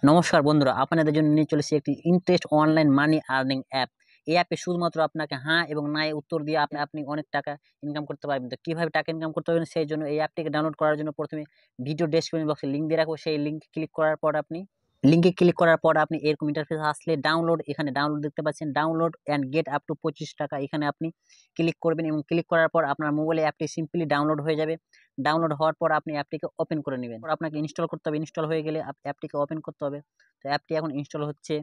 নমস্কার বন্ধুরা, আপনাদের জন্য নিয়ে চলেছি একটি interest online money earning app. এই অ্যাপে শুধুমাত্র আপনাকে হ্যাঁ এবং না এর উত্তর দিয়ে আপনি আপনি অনেক টাকা ইনকাম করতে পারবেন। তো কিভাবে টাকা ইনকাম করতে পারবেন সেই জন্য এই অ্যাপটিকে ডাউনলোড করার জন্য প্রথমে ভিডিও ডেসক্রিপশন বক্সে লিঙ্ক দিয়ে রাখবো। সেই লিঙ্কে ক্লিক করার পর আপনি এরকম ইন্টারফেস আসলে এখানে ডাউনলোড দেখতে পাচ্ছেন, download and get up to 25 টাকা, এখানে আপনি ক্লিক করবেন এবং ক্লিক করার পর আপনার মোবাইলে অ্যাপটি সিম্পলি ডাউনলোড হয়ে যাবে। ডাউনলোড হওয়ার পর আপনি অ্যাপটিকে ওপেন করে নেবেন। আপনাকে ইনস্টল করতে হবে, ইনস্টল হয়ে গেলে অ্যাপটিকে ওপেন করতে হবে। তো অ্যাপটি এখন ইনস্টল হচ্ছে।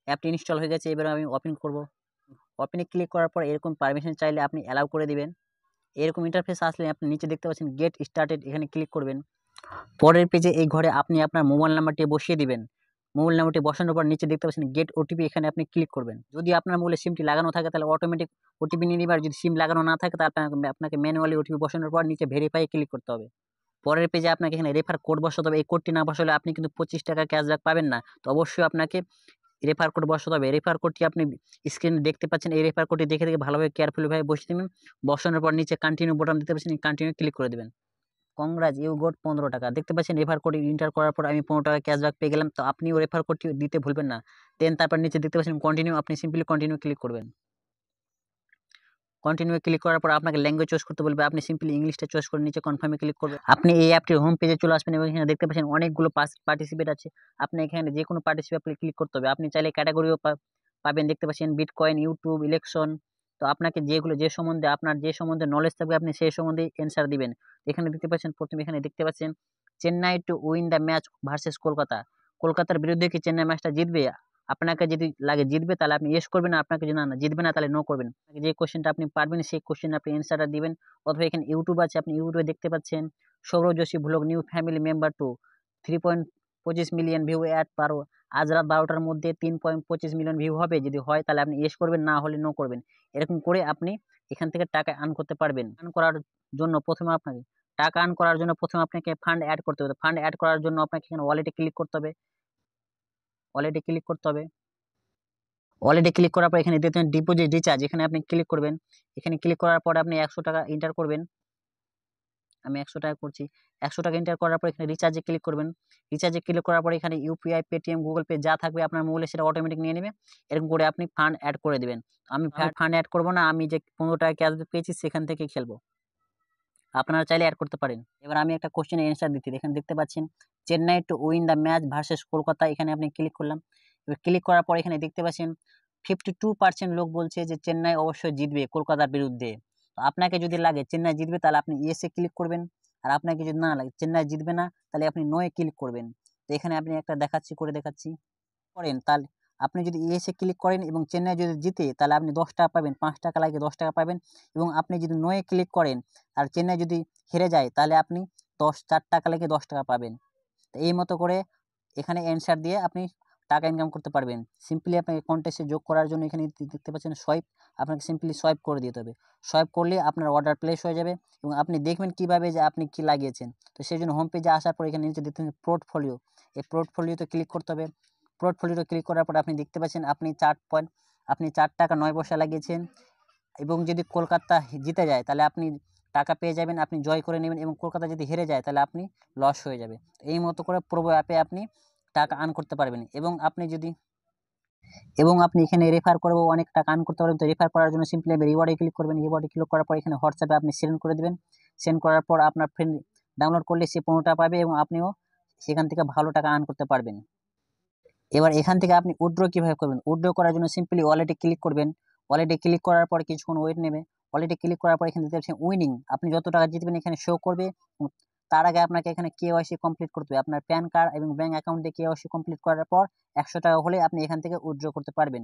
অ্যাপটি ইনস্টল হয়ে গেছে, এবার আমি ওপেন করব। ওপেনে ক্লিক করার পর এরকম পারমিশন চাইলে আপনি অ্যালাউ করে দিবেন। এরকম ইন্টারফেস আসলে আপনি নিচে দেখতে পাচ্ছেন গেট স্টার্টেড, এখানে ক্লিক করবেন। পরের পেজে এই ঘরে আপনি আপনার মোবাইল নাম্বারটি বসিয়ে দিবেন। মোবাইল নাম্বারটি বসানোর পর নিচে দেখতে পাচ্ছেন গেট ওটিপি, এখানে আপনি ক্লিক করবেন। যদি আপনার মোবাইলে সিমটি লাগানো থাকে তাহলে অটোমেটিক ওটিপি নিয়ে নিবে, আর যদি সিম লাগানো না থাকে তাহলে আপনাকে ম্যানুয়ালি ওটিপি বসানোর পর নিচে ভেরিফাই ক্লিক করতে হবে। পরের পেজে আপনাকে এখানে রেফার কোড বসাতে হবে। এই কোডটি না বসালে আপনি কিন্তু 25 টাকা ক্যাশব্যাক পাবেন না। তো অবশ্যই আপনাকে রেফার কোড বসাতে হবে। রেফার কোডটি আপনি স্ক্রিনে দেখতে পাচ্ছেন। এই রেফার কোডটি দেখে ভালোভাবে কেয়ারফুলি ভাবে বসিয়ে দিবেন। বসানোর পর নিচে কন্টিনিউ বোতাম দিতে পাচ্ছেন, কন্টিনিউ ক্লিক করে দেবেন। কংগ্রাজ, ইউ গট 15 টাকা। দেখতে পাচ্ছেন রেফার কোড এন্টার করার পর আমি 15 টাকা ক্যাশব্যাক পেয়ে গেলাম। তো আপনিও রেফার কোডটি দিতে ভুলবেন না। দেন তারপর নিচে দেখতে পাচ্ছেন কন্টিনিউ, আপনি সিম্পলি কন্টিনিউ ক্লিক করবেন। কন্টিনিউ ক্লিক করার পর আপনাকে ল্যাঙ্গুয়েজ চয়েস করতে বলবে, আপনি সিম্পলি ইংলিশটা চয়েস করে নিচে কনফার্মে ক্লিক করবেন। আপনি এই অ্যাপটির হোম পেজে চলে আসবেন এবং এখানে দেখতে পাচ্ছেন অনেকগুলো পার্টিসিপেট আছে। আপনি এখানে যে কোনো পার্টিসিপেট ক্লিক করতে হবে। আপনি চাইলে ক্যাটাগরিও পাবেন, দেখতে পাচ্ছেন বিটকয়েন, ইউটিউব, ইলেকশন। তো আপনাকে যে সম্বন্ধে নলেজ থাকবে আপনি সেই সম্বন্ধে অ্যান্সার দিবেন। এখানে দেখতে পাচ্ছেন, প্রথমে এখানে দেখতে পাচ্ছেন Chennai to win the match versus Kolkata. কলকাতার বিরুদ্ধে কি চেন্নাই ম্যাচটা জিতবে? আপনাকে যদি লাগে জিতবে তাহলে আপনি ইয়েস করবেন, আপনাকে যদি না জিতবে না তাহলে নো করবেন। যে কোশ্চেনটা আপনি পারবেন সেই কোশ্চেন আপনি অ্যান্সারটা দিবেন। অথবা এখানে ইউটিউব আছে, আপনি ইউটিউবে দেখতে পাচ্ছেন Sourav Joshi vlog new family member to 3.25 million view add পারো। আজ রাত 12টার মধ্যে 3.25 মিলিয়ন ভিউ হবে, যদি হয় তাহলে আপনি ইয়েস করবেন, না হলে নো করবেন। এরকম করে আপনি এখান থেকে টাকা আর্ন করতে পারবেন। টাকা আর্ন করার জন্য প্রথমে আপনাকে ফান্ড অ্যাড করতে হবে। ফান্ড অ্যাড করার জন্য আপনাকে এখানে ওয়ালেটে ক্লিক করতে হবে। ওয়ালেটে ক্লিক করতে হবে। ওয়ালেটে ক্লিক করার পর এখানে দেখবেন ডিপোজিট রিচার্জ, এখানে আপনি ক্লিক করবেন। এখানে ক্লিক করার পর আপনি 100 টাকা এন্টার করবেন। আমি 100 টাকা করছি। 100 টাকা এন্টার করার পর এখানে রিচার্জে ক্লিক করবেন। রিচার্জে ক্লিক করার পর এখানে ইউপিআই, পেটিএম, গুগল পে যা থাকবে আপনার মোবাইলে সেটা অটোমেটিক নিয়ে নেবে। এরকম করে আপনি ফান্ড অ্যাড করে দিবেন। আমি ফান্ড অ্যাড করব না, আমি যে 15 টাকা ক্যাশব্যাক পেয়েছি সেখান থেকে খেলবো। আপনারা চাইলে অ্যাড করতে পারেন। এবার আমি একটা কোশ্চেনের অ্যান্সার দিচ্ছি। এখানে দেখতে পাচ্ছেন Chennai to win the match versus Kolkata, এখানে আপনি ক্লিক করলাম। এবার ক্লিক করার পর এখানে দেখতে পাচ্ছেন 52% লোক বলছে যে চেন্নাই অবশ্যই জিতবে কলকাতার বিরুদ্ধে। তো আপনাকে যদি লাগে চেন্নাই জিতবে তাহলে আপনি ইয়েসে ক্লিক করবেন। আর আপনাকে যদি না লাগে চেন্নাই জিতবে না তাহলে আপনি নোয়ে ক্লিক করবেন। তো এখানে আপনি একটা দেখাচ্ছি করেন, তাহলে আপনি যদি ইয়েসে ক্লিক করেন এবং চেন্নাই যদি জিতে তাহলে আপনি 10 টাকা পাবেন, 5 টাকা লাগে 10 টাকা পাবেন। এবং আপনি যদি নোয়ে ক্লিক করেন আর চেন্নাই যদি হেরে যায় তাহলে আপনি 4 টাকা লাগে 10 টাকা পাবেন। তো এই মতো করে এখানে অ্যান্সার দিয়ে আপনি টাকা ইনকাম করতে পারবেন। সিম্পলি আপনাকে কন্টেস্টে যোগ করার জন্য এখানে দেখতে পাচ্ছেন সোয়াইপ, আপনাকে সিম্পলি সোয়াইপ করে দিতে হবে। সোয়াইপ করলে আপনার অর্ডার প্লেস হয়ে যাবে এবং আপনি দেখবেন কিভাবে যে আপনি কি লাগিয়েছেন। তো সেই জন্য হোম পেজে আসার পর এখানে নিচে দেখতে পাচ্ছেন পোর্টফোলিও, এই পোর্টফোলিওতে ক্লিক করতে হবে। পোর্টফোলিওতে ক্লিক করার পর আপনি দেখতে পাচ্ছেন আপনি 4 টাকা 9 পয়সা লাগিয়েছেন এবং যদি কলকাতা জিতে যায় তাহলে আপনি টাকা পেয়ে যাবেন, আপনি জয় করে নেবেন। এবং কলকাতা যদি হেরে যায় তাহলে আপনি লস হয়ে যাবে। এই মতো করে প্রোবো অ্যাপে আপনি টাকা আর্ন করতে পারবেন। এবং আপনি এখানে রেফার করেও অনেক টাকা আর্ন করতে পারবেন। তো রেফার করার জন্য সিম্পলি আপনি রিওয়ার্ডে ক্লিক করবেন। রিওয়ার্ডে ক্লিক করার পর এখানে হোয়াটসঅ্যাপে আপনি সেন্ড করে দিবেন। সেন্ড করার পর আপনার ফ্রেন্ড ডাউনলোড করলে সে 15 টাকা পাবে এবং আপনিও সেখান থেকে ভালো টাকা আর্ন করতে পারবেন। এবার এখান থেকে আপনি উইথড্র কিভাবে করবেন? উইথড্র করার জন্য সিম্পলি ওয়ালেটে ক্লিক করবেন। ওয়ালেটে ক্লিক করার পর কিছুক্ষণ ওয়েট নেবে। ওয়ালেটে ক্লিক করার পর এখানে দেখতে পাচ্ছেন উইনিং, আপনি যত টাকা জিতবেন এখানে শো করবে। তার আগে আপনাকে এখানে কেওয়াইসি কমপ্লিট করতে হবে। আপনার প্যান কার্ড এবং ব্যাংক অ্যাকাউন্ট দিয়ে কেওয়াইসি কমপ্লিট করার পর 100 টাকা হলে আপনি এখান থেকে উইথড্র করতে পারবেন।